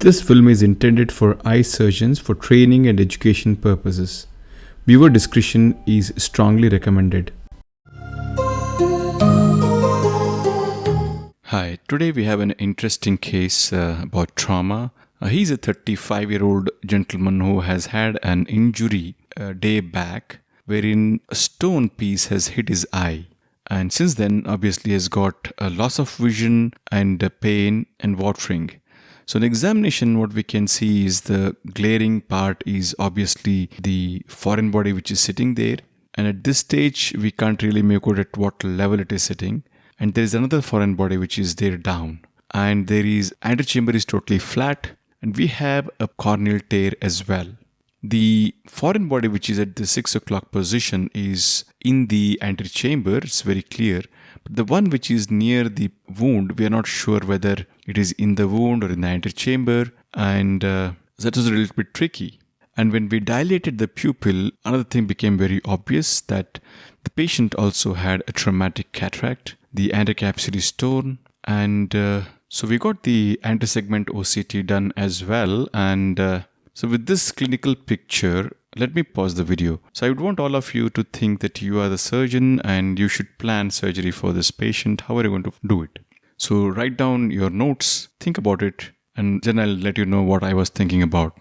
This film is intended for eye surgeons for training and education purposes. Viewer discretion is strongly recommended. Hi, today we have an interesting case about trauma. He's a 35-year-old gentleman who has had an injury a day back wherein a stone piece has hit his eye. And since then, obviously, has got a loss of vision and pain and watering. So in examination, what we can see is the glaring part is obviously the foreign body which is sitting there. And at this stage, we can't really make out at what level it is sitting. And there is another foreign body which is there down. And there is antechamber is totally flat. And we have a corneal tear as well. The foreign body which is at the 6 o'clock position is in the antechamber, it's very clear. But the one which is near the wound, we are not sure whether it is in the wound or in the antechamber, and that was a little bit tricky. And when we dilated the pupil, another thing became very obvious, that the patient also had a traumatic cataract. The antecapsule is torn, and so we got the antisegment OCT done as well. And so with this clinical picture, let me pause the video. So I would want all of you to think that you are the surgeon and you should plan surgery for this patient. How are you going to do it? So write down your notes, think about it, and then I'll let you know what I was thinking about.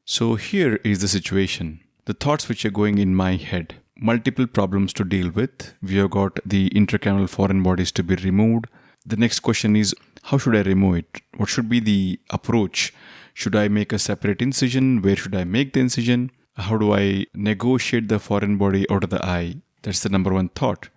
So here is the situation. The thoughts which are going in my head. Multiple problems to deal with. We have got the intracameral foreign bodies to be removed. The next question is, how should I remove it? What should be the approach? Should I make a separate incision? Where should I make the incision? How do I negotiate the foreign body out of the eye? That's the number one thought.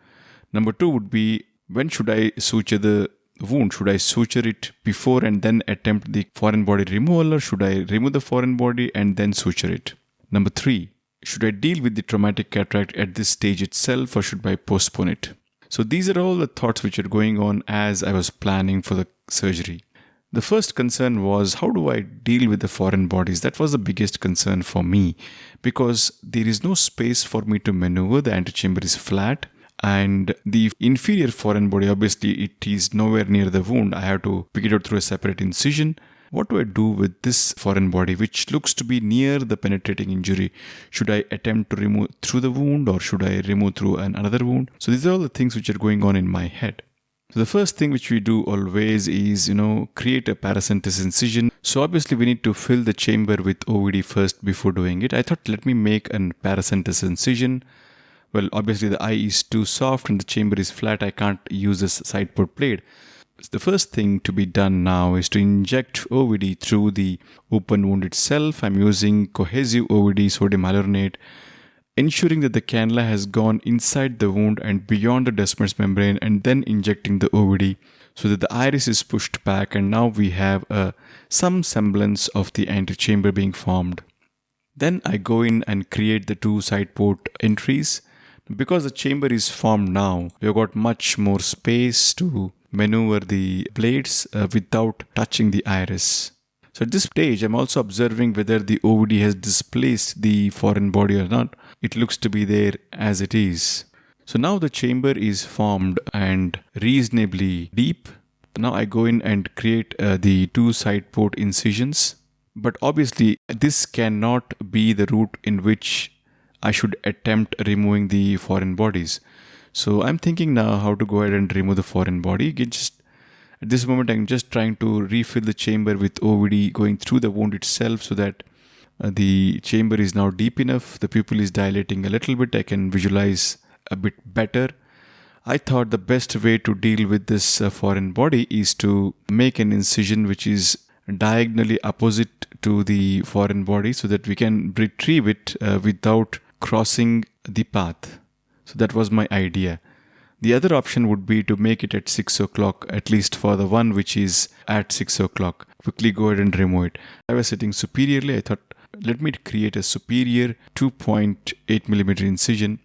Number two would be, when should I suture the wound? Should I suture it before and then attempt the foreign body removal, or should I remove the foreign body and then suture it? Number three, should I deal with the traumatic cataract at this stage itself, or should I postpone it? So these are all the thoughts which are going on as I was planning for the surgery. The first concern was, how do I deal with the foreign bodies? That was the biggest concern for me, because there is no space for me to maneuver. The antechamber is flat, and the inferior foreign body, obviously it is nowhere near the wound. I have to pick it out through a separate incision. What do I do with this foreign body which looks to be near the penetrating injury? Should I attempt to remove through the wound, or should I remove through another wound? So these are all the things which are going on in my head. So the first thing which we do always is, create a paracentesis incision. So obviously we need to fill the chamber with OVD first before doing it. I thought, let me make a paracentesis incision. Well, obviously the eye is too soft and the chamber is flat. I can't use this side port blade. The first thing to be done now is to inject OVD through the open wound itself. I'm using cohesive OVD, sodium hyaluronate, ensuring that the cannula has gone inside the wound and beyond the descemet's membrane, and then injecting the OVD so that the iris is pushed back, and now we have some semblance of the antechamber being formed. Then I go in and create the two side port entries. Because the chamber is formed now, we've got much more space to maneuver the blades without touching the iris. So at this stage, I'm also observing whether the OVD has displaced the foreign body or not. It looks to be there as it is. So now the chamber is formed and reasonably deep. Now I go in and create the two side port incisions. But obviously, this cannot be the route in which I should attempt removing the foreign bodies. So I'm thinking now how to go ahead and remove the foreign body. At this moment, I'm just trying to refill the chamber with OVD going through the wound itself, so that the chamber is now deep enough. The pupil is dilating a little bit. I can visualize a bit better. I thought the best way to deal with this foreign body is to make an incision which is diagonally opposite to the foreign body, so that we can retrieve it without crossing the path. So that was my idea. The other option would be to make it at 6 o'clock, at least for the one which is at 6 o'clock. Quickly go ahead and remove it. I was sitting superiorly. I thought, let me create a superior 2.8 millimeter incision.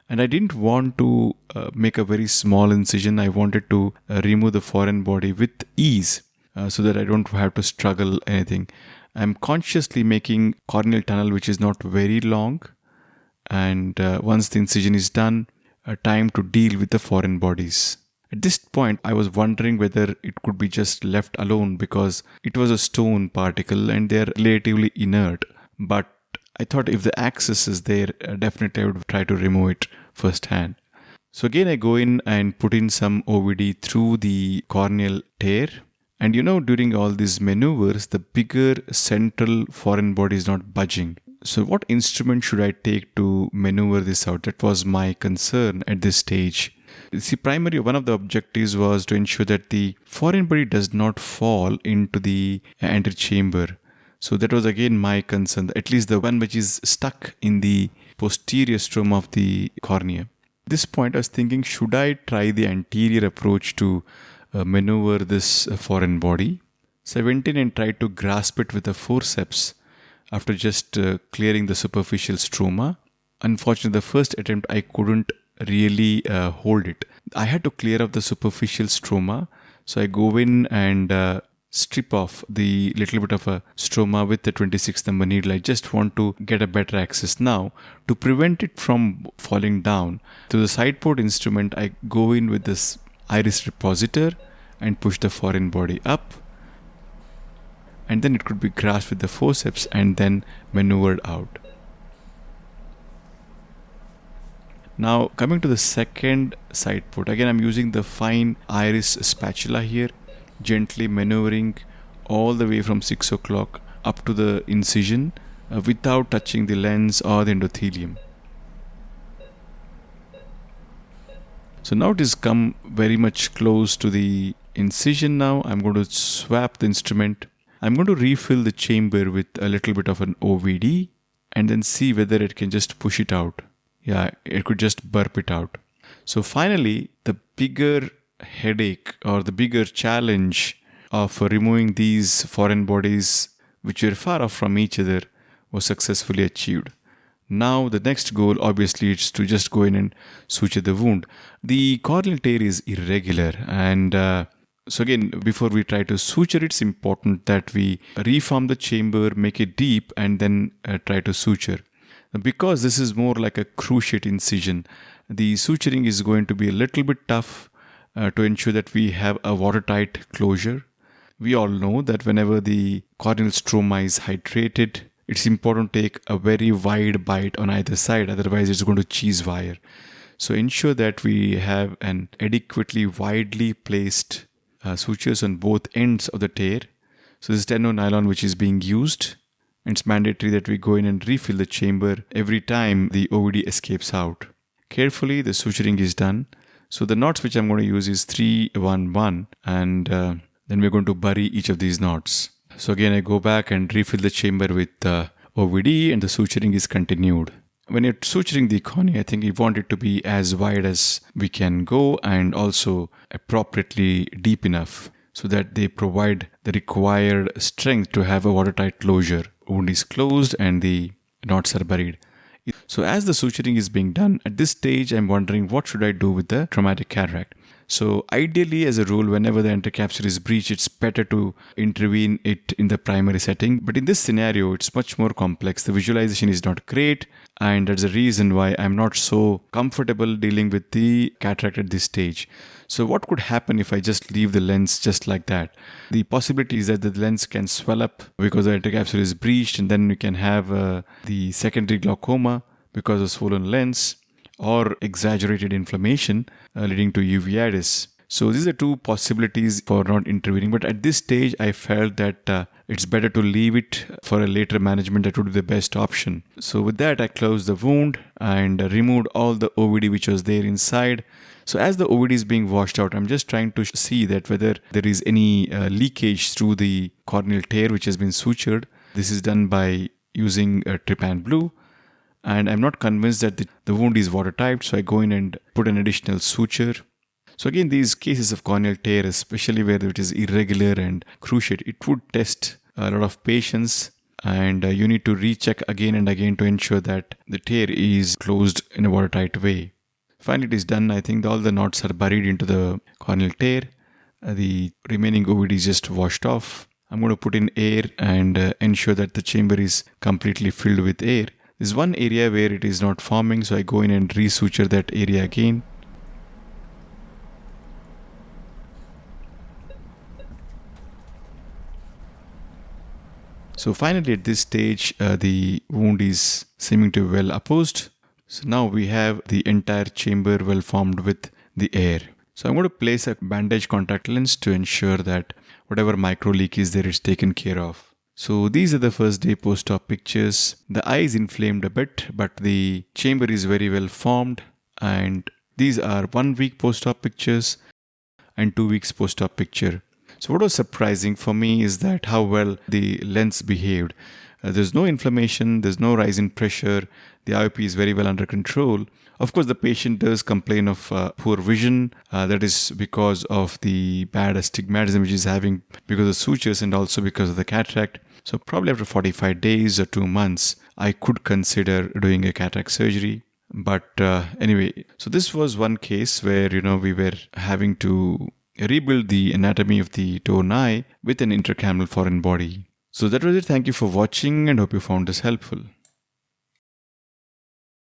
And I didn't want to make a very small incision. I wanted to remove the foreign body with ease so that I don't have to struggle anything. I'm consciously making corneal tunnel which is not very long. And once the incision is done, time to deal with the foreign bodies. At this point, I was wondering whether it could be just left alone because it was a stone particle and they are relatively inert. But I thought if the access is there, definitely I would try to remove it firsthand. So again, I go in and put in some OVD through the corneal tear. And during all these maneuvers, the bigger central foreign body is not budging. So what instrument should I take to maneuver this out? That was my concern at this stage. See, primarily one of the objectives was to ensure that the foreign body does not fall into the antechamber. So that was again my concern, at least the one which is stuck in the posterior stroma of the cornea. At this point, I was thinking, should I try the anterior approach to maneuver this foreign body? So I went in and tried to grasp it with a forceps after just clearing the superficial stroma. Unfortunately, the first attempt I couldn't really hold it. I had to clear off the superficial stroma. So I go in and strip off the little bit of a stroma with the 26 number needle. I just want to get a better access now to prevent it from falling down. To the side port instrument, I go in with this iris repositor and push the foreign body up. And then it could be grasped with the forceps and then maneuvered out. Now coming to the second side port, again I'm using the fine iris spatula here, gently maneuvering all the way from 6 o'clock up to the incision without touching the lens or the endothelium. So now it has come very much close to the incision. Now I'm going to swap the instrument. I'm going to refill the chamber with a little bit of an OVD and then see whether it can just push it out. Yeah, it could just burp it out. So finally, the bigger headache or the bigger challenge of removing these foreign bodies which were far off from each other was successfully achieved. Now the next goal obviously is to just go in and suture the wound. The corneal tear is irregular and so again, before we try to suture, it's important that we reform the chamber, make it deep and then try to suture. Because this is more like a cruciate incision, the suturing is going to be a little bit tough to ensure that we have a watertight closure. We all know that whenever the corneal stroma is hydrated, it's important to take a very wide bite on either side, otherwise it's going to cheese wire. So ensure that we have an adequately widely placed sutures on both ends of the tear. So this is 10 nylon which is being used. It's mandatory that we go in and refill the chamber every time the OVD escapes out. Carefully, the suturing is done. So the knots which I'm going to use is 3-1-1 and then we're going to bury each of these knots. So again, I go back and refill the chamber with OVD and the suturing is continued. When you're suturing the cornea, I think we want it to be as wide as we can go and also appropriately deep enough so that they provide the required strength to have a watertight closure. Wound is closed and the knots are buried. So as the suturing is being done, at this stage I'm wondering what should I do with the traumatic cataract. So ideally, as a rule, whenever the intercapsule is breached, it's better to intervene it in the primary setting. But in this scenario, it's much more complex. The visualization is not great, and that's the reason why I'm not so comfortable dealing with the cataract at this stage. So what could happen if I just leave the lens just like that? The possibility is that the lens can swell up because the intercapsule is breached, and then we can have the secondary glaucoma because of swollen lens, or exaggerated inflammation leading to uveitis. So these are two possibilities for not intervening. But at this stage, I felt that it's better to leave it for a later management. That would be the best option. So with that, I closed the wound and removed all the OVD which was there inside. So as the OVD is being washed out, I'm just trying to see that whether there is any leakage through the corneal tear which has been sutured. This is done by using trypan blue. And I'm not convinced that the wound is watertight, so I go in and put an additional suture. So again, these cases of corneal tear, especially where it is irregular and cruciate, it would test a lot of patience, and you need to recheck again and again to ensure that the tear is closed in a watertight way. Finally, it is done. I think all the knots are buried into the corneal tear. The remaining OVD is just washed off. I'm going to put in air and ensure that the chamber is completely filled with air. There's one area where it is not forming, so I go in and resuture that area again. So finally, at this stage, the wound is seeming to be well opposed. So now we have the entire chamber well formed with the air. So I'm going to place a bandage contact lens to ensure that whatever micro leak is there is taken care of. So these are the first day post-op pictures. The eye is inflamed a bit, but the chamber is very well formed. And these are 1 week post-op pictures and 2 weeks post-op picture. So what was surprising for me is that how well the lens behaved. There's no inflammation, there's no rise in pressure, the IOP is very well under control. Of course, the patient does complain of poor vision. That is because of the bad astigmatism which is having because of sutures and also because of the cataract. So probably after 45 days or 2 months, I could consider doing a cataract surgery. But anyway, so this was one case where, we were having to rebuild the anatomy of the torn eye with an intracameral foreign body. So that was it. Thank you for watching and hope you found this helpful.